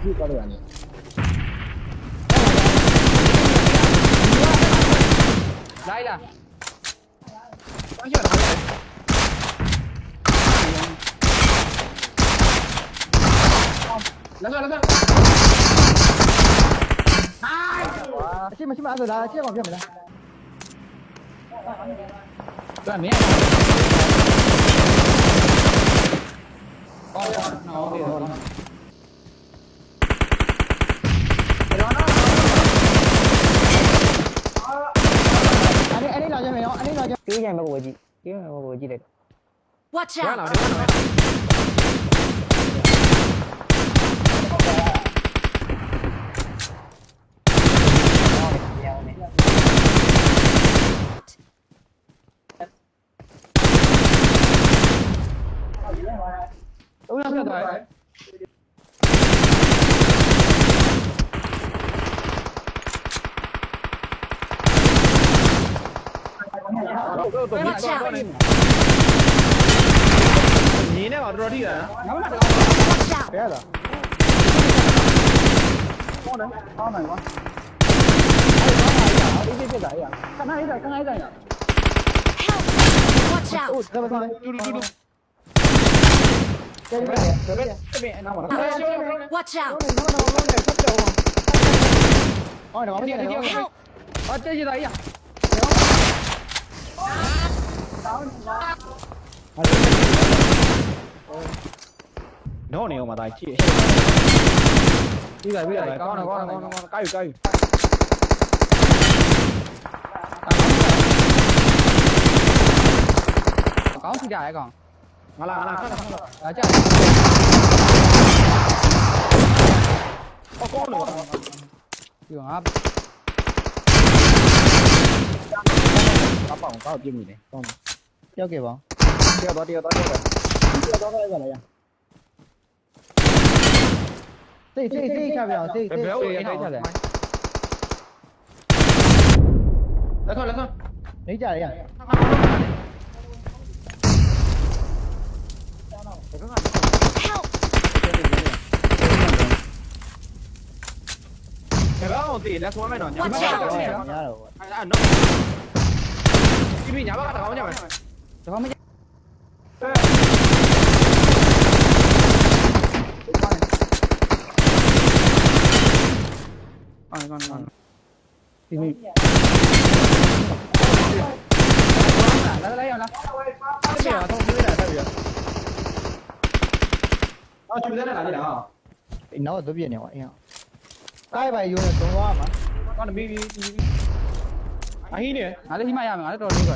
ရှိသွားလို့ရတယ်来了，当下拿来来算来算ရှင်းမရှိမအဲ့ဆိုလာရှင်းအောင်ပြမယ်လား对，没有。哦，那我给了。အဲ့လာကြမယ်နော်အဲ့လာကြပေးကြမယ်ကိုကြီးပေးမယ်ကိုကြီးလိုက် Watch 来 out! 了，来了。都让这台。Watch out! 你那把多少地人 Watch out! 不要了。高能高能吗这咋样看他一点看他一点 Help! Watch out! 这边嘟这边拿我 Watch out! 哦，我们这个 Help! 啊，这就咋样？no 你我嘛大气ပြီးပြီပြီးပြီကောင်းတယ်ကောင်းတယ်ကောင်းတယ်ကာယူကာယူကောင်းစီတာရဲ့ကောင် ငါလာ看看ဒါကြ哦高了ပြီးတော့ငါ把我ပြမိတယ်ကောင်းတယ် ရောက်ခဲ့ပါ တရားတော့လိုက်ကြလားရစိတ်ချပြအောင်စိတ် ဘယ်ဟုတ်ရေးထိုက်တယ်လက်ဆွ နေကြရရ Help! ဘယ်တော့တည်လက်ဆွဲမယ်တော့ညာဘက် Watch က out! တော့ ရတော့ အဲ့နော်ဒီညာဘက်ကတောင်းကြမယ် တော့မ ဒီမိ 来要来 Watch out! ထုံးပေးတယ်တက်ပြီးတော့ချူတဲ့လာကြလား နောက်တော့ပြည့်နေပါအင်းတိုင်းပါယူနေသုံးသွားမှာ ကောင်းတယ်မီးအဟင်းနေ ငါလည်းဒီမှာရမယ်ငါလည်းတော်တော်လေးဆို